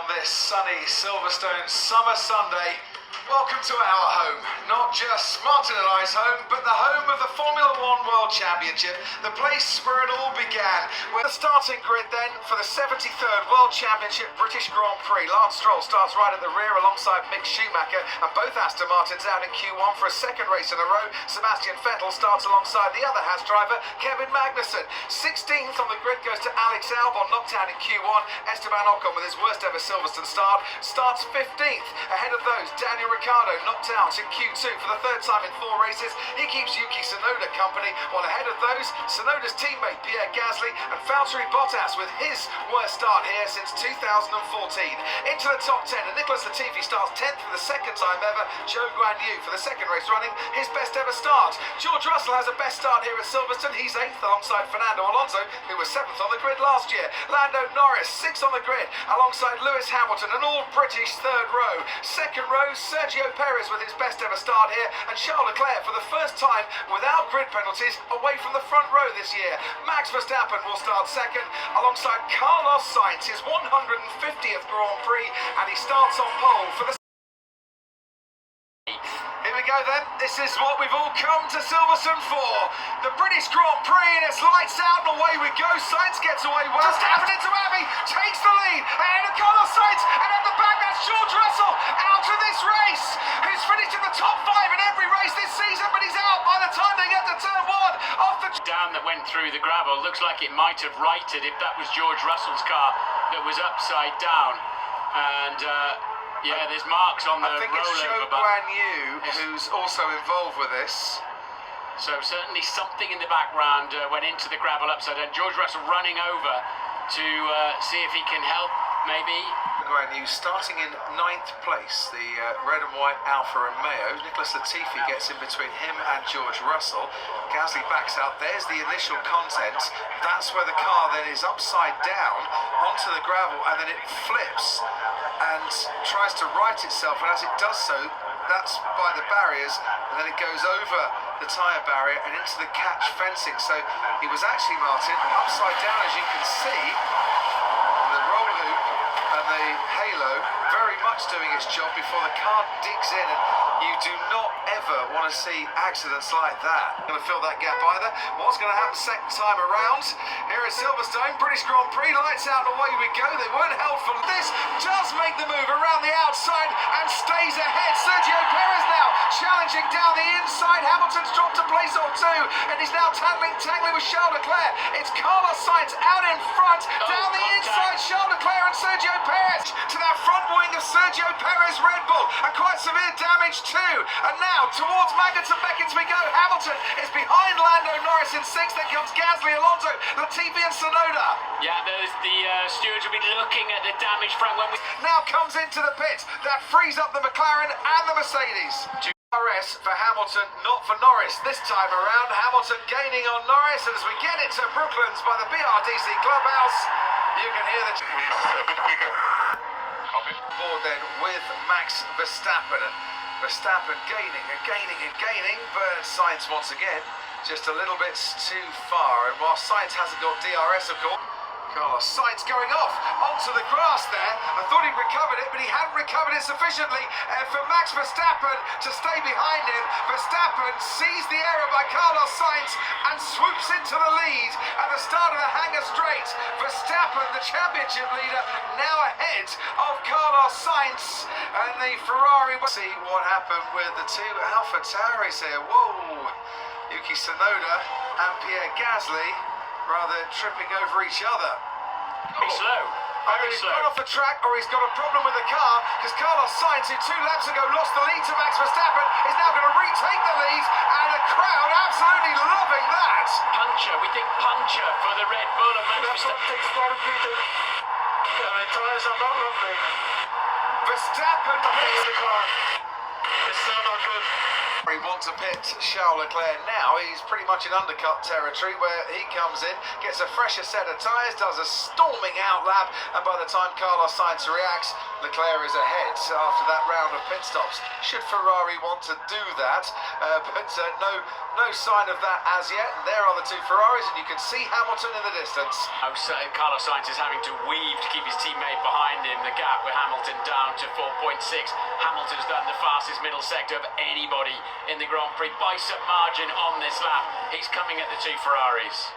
on this sunny Silverstone summer Sunday. Welcome to our home, not just Martin and I's home, but the home of the Formula One World Championship, the place where it all began. We're the starting grid then for the 73rd World Championship British Grand Prix. Lance Stroll starts right at the rear alongside Mick Schumacher, and both Aston Martins out in Q1 for a second race in a row. Sebastian Vettel starts alongside the other Haas driver, Kevin Magnussen. 16th on the grid goes to Alex Albon, knocked out in Q1. Esteban Ocon with his worst ever Silverstone start starts 15th. Ahead of those, Daniel Ricciardo knocked out in Q2 for the third time in 4 races. He keeps Yuki Tsunoda company, while ahead of those, Tsunoda's teammate Pierre Gasly and Valtteri Bottas with his worst start here since 2014. Into the top 10, and Nicholas Latifi starts 10th for the second time ever. Zhou for the second race running, his best ever start. George Russell has a best start here at Silverstone. He's 8th alongside Fernando Alonso, who was 7th on the grid last year. Lando Norris 6th on the grid alongside Lewis Hamilton, an all British third row. Second row, Sergio Perez with his best ever start here, and Charles Leclerc for the first time without grid penalties away from the front row this year. Max Verstappen will start second alongside Carlos Sainz, his 150th Grand Prix, and he starts on pole for the... Here we go then, this is what we've all come to Silverstone for. The British Grand Prix, and it's lights out and away we go. Sainz gets away well. Verstappen into Abbey, takes the lead, ahead of Carlos Sainz, and at the back that's George Russell, out of this race, who's finished in the top 5 in every race this season, but he's out by the time they get to turn 1, off the... Down that went through the gravel, looks like it might have righted if that was George Russell's car that was upside down. And yeah, there's marks on the rollover. I think it's Zhou who's also involved with this. So certainly something in the background went into the gravel upside down. George Russell running over to see if he can help, maybe. Guan Yu starting in 9th place, the red and white Alfa Romeo. Nicholas Latifi gets in between him and George Russell. Gasly backs out. There's the initial content. That's where the car then is upside down onto the gravel, and then it flips and tries to right itself, and as it does so, that's by the barriers, and then it goes over the tyre barrier and into the catch fencing. So he was actually, Martin, upside down, as you can see. The roll hoop and the halo very much doing its job before the car digs in, and you do not ever want to see accidents like that. Going to fill that gap either. What's going to happen second time around? Here at Silverstone, British Grand Prix, lights out and away we go. They weren't held for this. Does make the move around the outside and stays ahead. Sergio Perez now challenging down the inside. Hamilton's dropped a place or 2, and he's now tangling with Charles Leclerc. It's Carlos Sainz out in front, down the inside, Charles Leclerc and Sergio Perez to that front wing of Sergio Perez Red Bull, and quite severe damage too. And now towards Magnets and Beckons we go. Hamilton is behind Lando Norris in 6th. Then comes Gasly, Alonso, Latifi and Tsunoda. Yeah, there's the stewards will be looking at the damage front when we... Now comes into the pit. That frees up the McLaren and the Mercedes. DRS for Hamilton, not for Norris this time around. Hamilton gaining on Norris, and as we get into Brooklands by the BRDC clubhouse, you can hear the... Board then with Max Verstappen. Verstappen gaining and gaining and gaining, but Sainz once again just a little bit too far. And while Sainz hasn't got DRS, of course, Carlos Sainz going off onto the grass there. I thought he'd recovered it, but he hadn't recovered it sufficiently for Max Verstappen to stay behind him. Verstappen sees the error by Carlos Sainz and swoops into the lead at the start of the hangar straight. Verstappen, the championship leader, now ahead of Carlos Sainz, and the Ferrari. We'll see what happened with the 2 Alpha Tauris here. Whoa! Yuki Tsunoda and Pierre Gasly rather tripping over each other. Very slow. Either he's gone off the track or he's got a problem with the car, because Carlos Sainz, who 2 laps ago lost the lead to Max Verstappen, is now going to retake the lead, and the crowd absolutely loving that. Puncture, we think puncture for the Red Bull of Max Verstappen. Verstappen takes the car. It's so not good. He wants to pit Charles Leclerc now. He's pretty much in undercut territory where he comes in, gets a fresher set of tyres, does a storming out lap, and by the time Carlos Sainz reacts, Leclerc is ahead after that round of pit stops. Should Ferrari want to do that, but no sign of that as yet. And there are the two Ferraris, and you can see Hamilton in the distance. Carlos Sainz is having to weave to keep his teammate behind him. The gap with Hamilton down to 4.6. Hamilton's done the fastest middle sector of anybody in the Grand Prix by some margin on this lap. He's coming at the two Ferraris.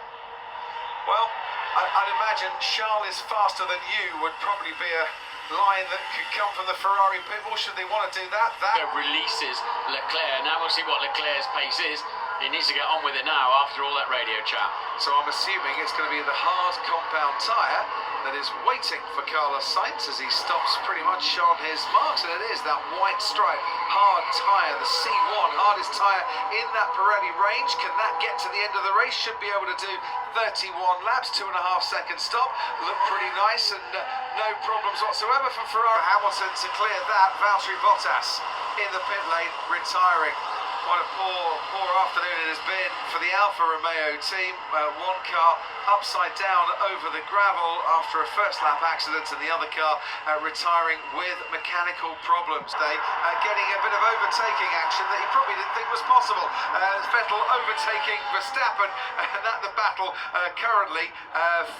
Well, I'd imagine Charles is faster than you would probably be a line that could come from the Ferrari pit wall. Should they want to do that? That releases Leclerc. Now we'll see what Leclerc's pace is. He needs to get on with it now after all that radio chat. So I'm assuming it's going to be the hard compound tyre that is waiting for Carlos Sainz as he stops pretty much on his marks, and it is that white stripe hard tyre, the C1, hardest tyre in that Pirelli range. Can that get to the end of the race? Should be able to do 31 laps, 2.5 second stop. Look pretty nice, and no problems whatsoever from Ferrari. Hamilton to clear that. Valtteri Bottas in the pit lane, retiring. What a poor afternoon it has been for the Alfa Romeo team. One car upside down over the gravel after a first lap accident, and the other car retiring with mechanical problems. They getting a bit of overtaking action that he probably didn't think was possible. Vettel overtaking Verstappen, and at the battle currently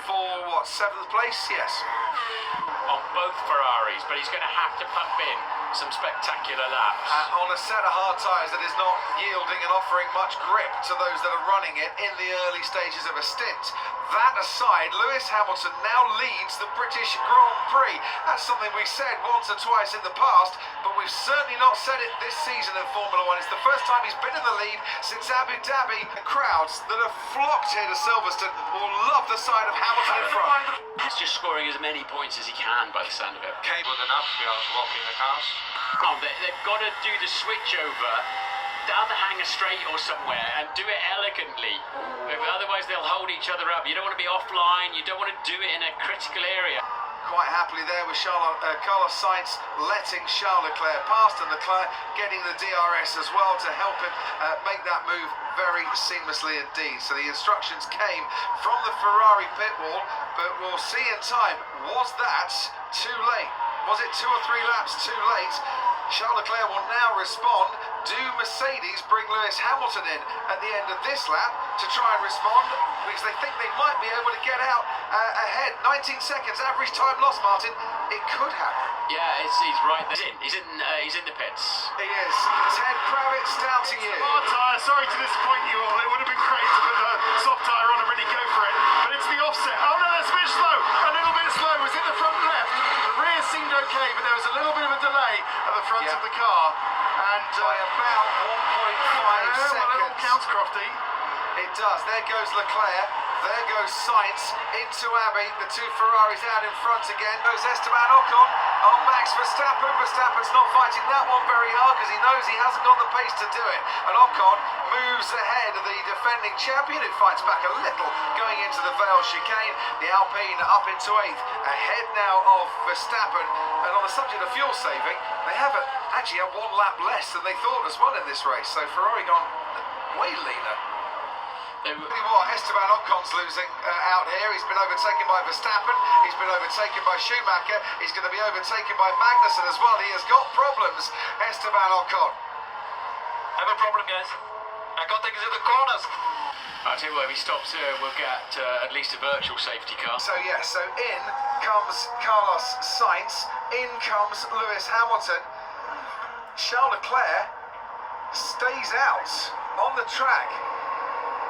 for what, 7th place? Yes. On both Ferraris, but he's going to have to pump in some spectacular laps. On a set of hard tyres that is not yielding and offering much grip to those that are running it in the early stages of a stint. That aside, Lewis Hamilton now leads the British Grand Prix. That's something we said once or twice in the past, but we've certainly not said it this season in Formula 1. It's the first time he's been in the lead since Abu Dhabi. The crowds that have flocked here to Silverstone will love the sight of Hamilton in front. He's just scoring as many points as he can by the sound of it. Okay, good enough. We are blocking the cars. They've got to do the switch over down the hanger straight or somewhere and do it elegantly. Otherwise they'll hold each other up. You don't want to be offline, you don't want to do it in a critical area. Quite happily there with Carlos Sainz letting Charles Leclerc past, and Leclerc getting the DRS as well to help him make that move very seamlessly indeed. So the instructions came from the Ferrari pit wall, but we'll see in time. Was that too late? Was it 2 or 3 laps too late? Charles Leclerc will now respond. Do Mercedes bring Lewis Hamilton in at the end of this lap to try and respond? Because they think they might be able to get out ahead. 19 seconds average time lost, Martin. It could happen. Yeah, he's right there. He's in the pits. He is. Ted Kravitz, down to you. Hard tyre. Sorry to disappoint you all. It would have been great to put a soft tyre on and really go for it, but it's the offset. Oh no, that's a bit slow. A little bit slow. Was it the front left? The rear seemed okay, but there was a little bit of a delay at the front of the car. And by about 1.5 seconds. Well, it all counts, Crofty. It does. There goes Leclerc. There goes Sainz into Abbey. The two Ferraris out in front again. Goes Esteban Ocon on Max Verstappen. Verstappen's not fighting that one very hard because he knows he hasn't got the pace to do it. And Ocon moves ahead of the defending champion, who fights back a little going into the Vale chicane. The Alpine up into 8th. Ahead now of Verstappen. And on the subject of fuel saving, they have actually had 1 lap less than they thought as well in this race. So Ferrari gone way leaner. Esteban Ocon's losing out here. He's been overtaken by Verstappen. He's been overtaken by Schumacher. He's going to be overtaken by Magnussen as well. He has got problems, Esteban Ocon. Have a problem, guys. I can't take it to the corners. I'll tell you what, if he stops here, we'll get at least a virtual safety car. So yeah, so in comes Carlos Sainz. In comes Lewis Hamilton. Charles Leclerc stays out on the track.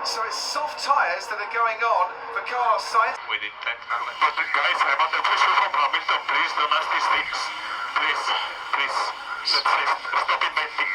So it's soft tyres that are going on for Carlos Sainz. We did technically. But guys, I'm under pressure from Hamilton. Please, the nasty sticks. Please. Let's stop inventing.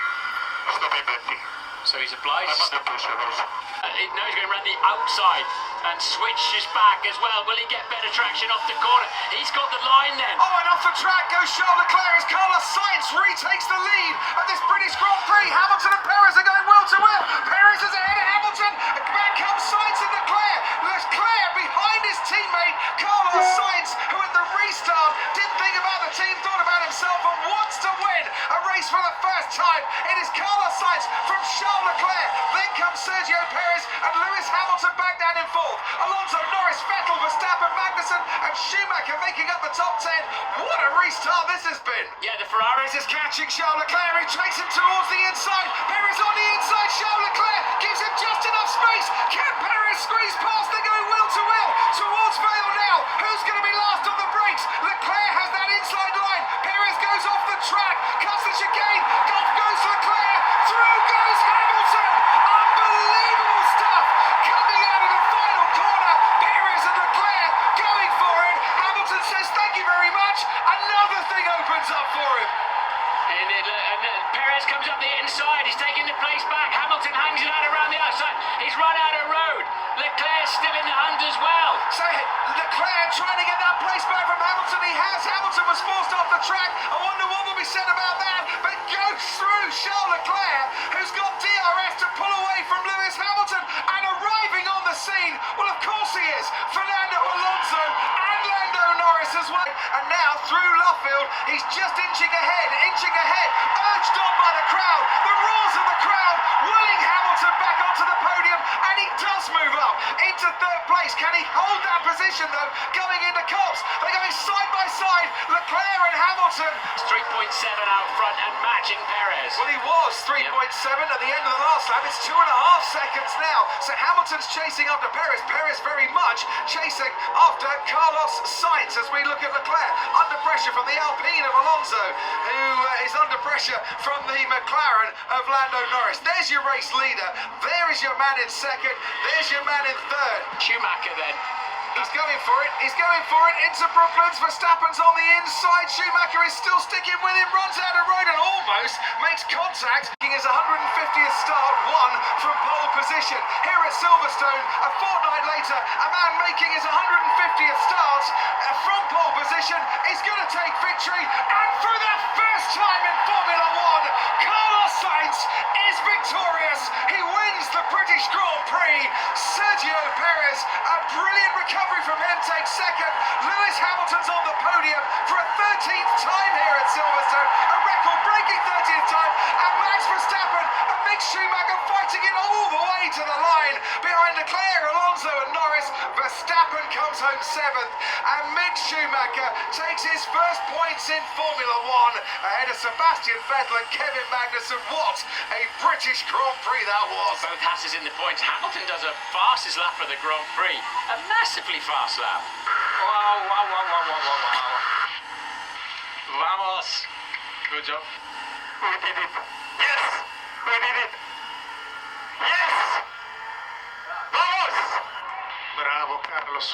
Stop inventing. So he's obliged. I'm under pressure also. Now he's going around the outside and switches back as well. Will he get better traction off the corner? He's got the line then. Oh, and off the track goes Charles Leclerc as Carlos Sainz retakes the lead at this British Grand Prix. Hamilton and Perez are going well to well. Perez is ahead of Hamilton. Back comes Sainz and Leclerc. Leclerc behind his teammate Carlos Sainz, who at the restart didn't think about the team, thought about himself and wants to win a race for the first time. It is Carlos Sainz from Charles Leclerc. Then comes Sergio Perez and Lewis Hamilton back down in fourth. Alonso, Norris, Vettel, Verstappen, Magnussen and Schumacher making up the top 10. What a restart this has been. Yeah, the Ferrari Perez is catching Charles Leclerc. He takes him towards the inside. Perez on the inside. Charles Leclerc gives him just enough space. Can Perez squeeze past? They're going wheel to wheel towards Vale now. Who's going to be last on the brakes? Leclerc has that inside line. Perez goes off the track. Cuts the chicane. Off goes Leclerc. Through goes Hamilton. Unbelievable stuff coming out of the final corner. Perez and Leclerc going for it. Hamilton says thank you very much. Another thing opens up for him. And Perez comes up the inside. He's taking the place back. Hamilton hangs it out around the outside. He's run out of road. Leclerc's still in the hunt as well. So Leclerc trying to get that place back from Hamilton. He has. Hamilton was forced off the track. I wonder what will be said about that. But goes through Charles Leclerc, who's got DRS to pull away from Lewis Hamilton. And arriving on the scene, well, of course he is, Fernando Alonso and Lando Norris as well. And now through Luffield, he's just inching ahead, urged on by the crowd. The roars of the crowd willing Hamilton back onto the podium, and he does move up into third place. Can he hold that position though, going into Cops? They're going side by side, Leclerc and Hamilton. 3.7 out front and matching Perez. Well, he was 3.7 at the end of the last lap. It's 2.5 seconds now. So Hamilton's chasing after Perez. Perez very much chasing after Carlos Sainz as we look at Leclerc. Under pressure from the Alpine of Alonso, who is under pressure from the McLaren of Lando Norris. There's your race leader. There is your man in second. There's your man in third. Schumacher then. He's going for it. He's going for it into Brooklands. Verstappen's on the inside. Schumacher is still sticking with him. Runs out of road and almost makes contact. He is 150th start, one from pole position. Here at Silverstone, a fortnight later, a man making his 150th start from pole position is going to take victory. And for the first time in Formula One, Carlos Sainz is victorious. He wins the British Grand Prix. Sergio Perez, a brilliant recovery from him, takes second. Lewis Hamilton's on the podium for a 13th time here at Silverstone, a record-breaking 13th time, and Max Verstappen and Mick Schumacher fighting it all the way to the line. Behind Leclerc, Alonso and Norris, Verstappen comes home seventh, and Mick Schumacher takes his first points in Formula One ahead of Sebastian Vettel and Kevin Magnussen. What a British Grand Prix that was. Both Hasses in the points. Hamilton does a fastest lap of the Grand Prix. A massively fast lap. Wow. Vamos. Good job. We did it. Yes! We did it. Yes! Vamos! Bravo, Carlos.